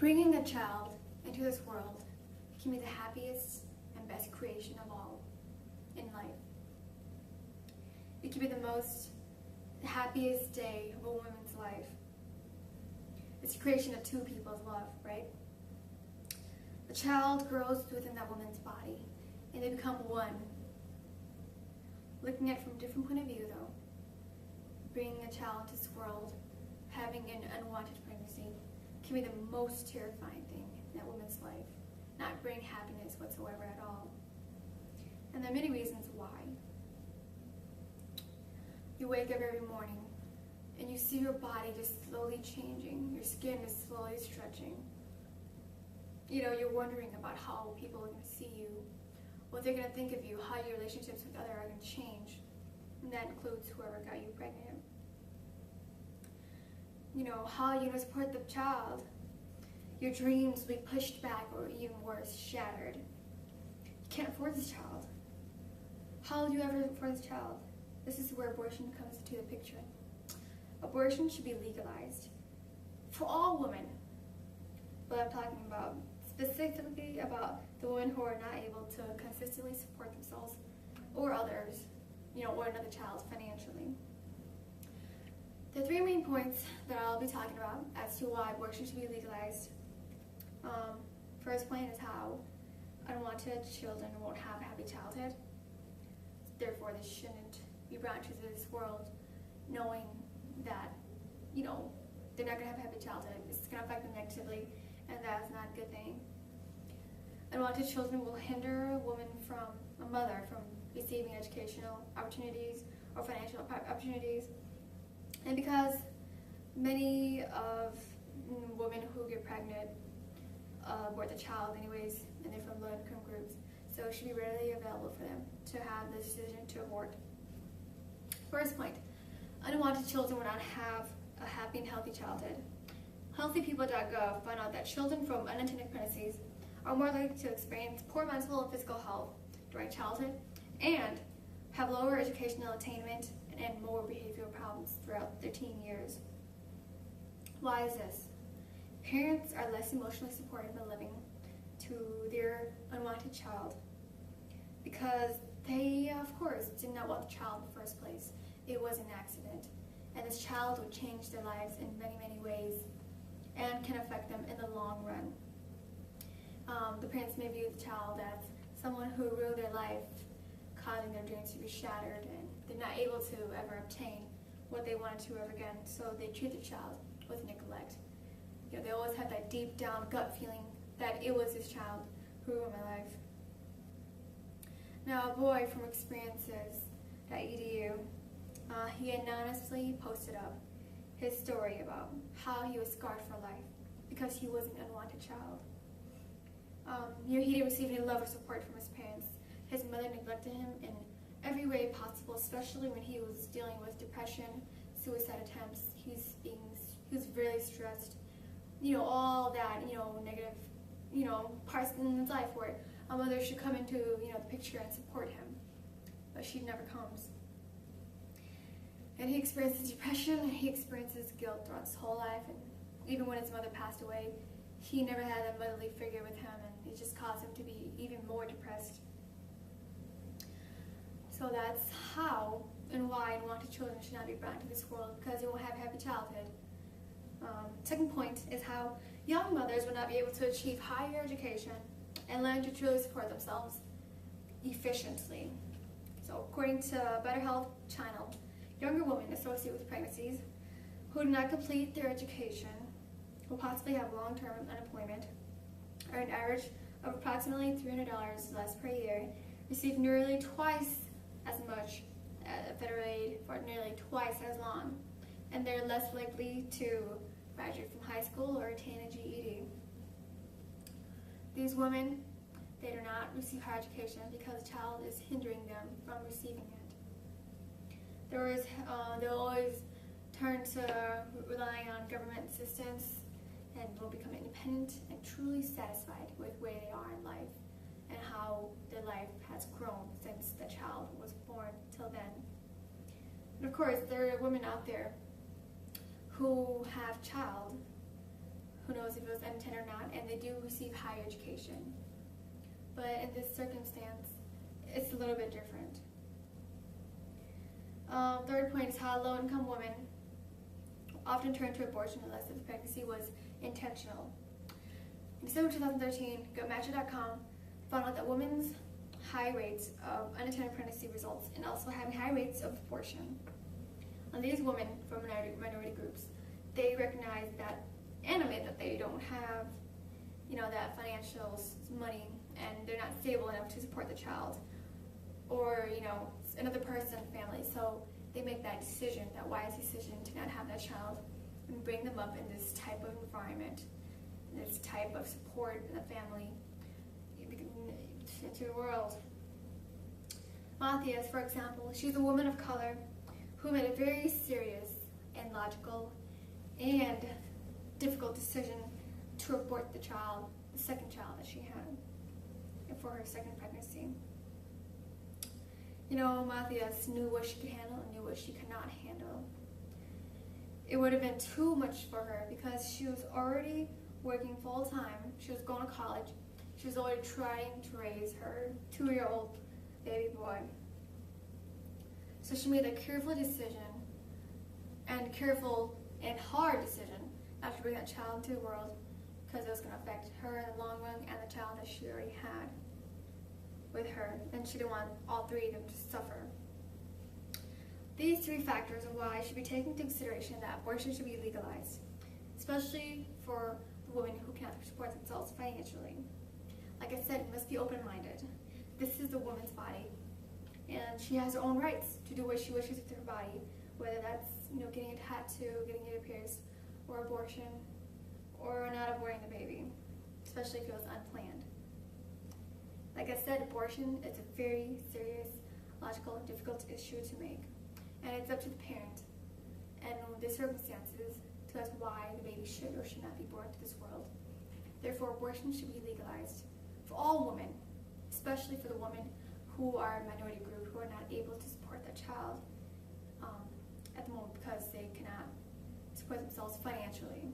Bringing a child into this world can be the happiest and best creation of all in life. It can be the happiest day of a woman's life. It's a creation of two people's love, right? The child grows within that woman's body, and they become one. Looking at it from a different point of view, though, bringing a child into this world, having an unwanted pregnancy, can be the most terrifying thing in that woman's life, not bringing happiness whatsoever at all. And there are many reasons why. You wake up every morning and you see your body just slowly changing. Your skin is slowly stretching. You're wondering about how people are going to see you, what they're going to think of you, how your relationships with others are going to change. And that includes whoever got you pregnant. How you're going to support the child. Your dreams will be pushed back or even worse, shattered. You can't afford this child. How will you ever afford this child? This is where abortion comes into the picture. Abortion should be legalized for all women. But I'm talking about specifically about the women who are not able to consistently support themselves or others, or another child financially. The three main points that I'll be talking about as to why abortion should be legalized. First point is how unwanted children won't have a happy childhood. Therefore, they shouldn't be brought into this world knowing that, they're not going to have a happy childhood. It's going to affect them negatively, and that's not a good thing. Unwanted children will hinder a mother from receiving educational opportunities or financial opportunities. And because many of women who get pregnant abort the child anyways, and they're from low-income groups, so it should be readily available for them to have the decision to abort. First point, unwanted children will not have a happy and healthy childhood. Healthypeople.gov found out that children from unintended pregnancies are more likely to experience poor mental and physical health during childhood and have lower educational attainment and more behavioral problems throughout their teen years. Why is this? Parents are less emotionally supportive and loving to their unwanted child because they, of course, did not want the child in the first place. It was an accident, and this child would change their lives in many, many ways and can affect them in the long run. The parents may view the child as someone who ruined their life, causing their dreams to be shattered, and they're not able to ever obtain what they wanted to ever again, so they treat the child with neglect. They always have that deep down gut feeling that it was this child who ruined my life. Now, a boy from experiences.edu, he anonymously posted up his story about how he was scarred for life because he was an unwanted child. He didn't receive any love or support from his parents. His mother neglected him in every way possible, especially when he was dealing with depression, suicide attempts. He was really stressed. All that, negative, parts in his life where a mother should come into, the picture and support him. But she never comes. And he experiences depression, he experiences guilt throughout his whole life, and even when his mother passed away, he never had a motherly figure with him, and it just caused him to be even more depressed. So that's how and why unwanted children should not be brought into this world, because they won't have a happy childhood. Second point is how young mothers will not be able to achieve higher education and learn to truly support themselves efficiently. So according to Better Health Channel, younger women associated with pregnancies who do not complete their education will possibly have long-term unemployment, earn an average of approximately $300 less per year, receive nearly twice as much federal aid for nearly twice as long, and they're less likely to graduate from high school or attain a GED. These women, they do not receive higher education because the child is hindering them from receiving it. They'll always turn to relying on government assistance and will become independent and truly satisfied with where they are in life and how their life has grown since the child was born till then. And of course, there are women out there who have child who knows knows if it was unintended or not, and they do receive higher education. But in this circumstance, it's a little bit different. Third point is how low-income women often turn to abortion unless the pregnancy was intentional. In December 2013, GoMatcher.com found out that women's high rates of unintended pregnancy results and also having high rates of abortion. And these women from minority groups, they recognize that and admit that they don't have, that financial money, and they're not stable enough to support the child, or another person in the family. So they make that decision, that wise decision, to not have that child and bring them up in this type of environment, this type of support in the family, into the world. Matthias, for example, she's a woman of color who made a very serious and logical and difficult decision to abort the child, the second child that she had, for her second pregnancy. Matthias knew what she could handle and knew what she could not handle. It would have been too much for her because she was already working full-time. She was going to college. She was already trying to raise her 2-year-old baby boy. So she made a careful decision, and careful and hard decision, not to bring that child into the world, because it was going to affect her in the long run and the child that she already had with her, and she didn't want all three of them to suffer. These 3 factors are why it should be taken into consideration that abortion should be legalized, especially for the women who cannot support themselves financially. Like I said, you must be open-minded. This is the woman's body, and she has her own rights to do what she wishes with her body, whether that's getting a tattoo, getting it pierced, or abortion, or not aborting the baby, especially if it was unplanned. Like I said, abortion is a very serious, logical, and difficult issue to make, and it's up to the parent and the circumstances to us why the baby should or should not be born to this world. Therefore, abortion should be legalized for all women, especially for the women who are a minority group who are not able to support that child at the moment because they cannot support themselves financially.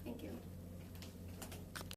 Thank you.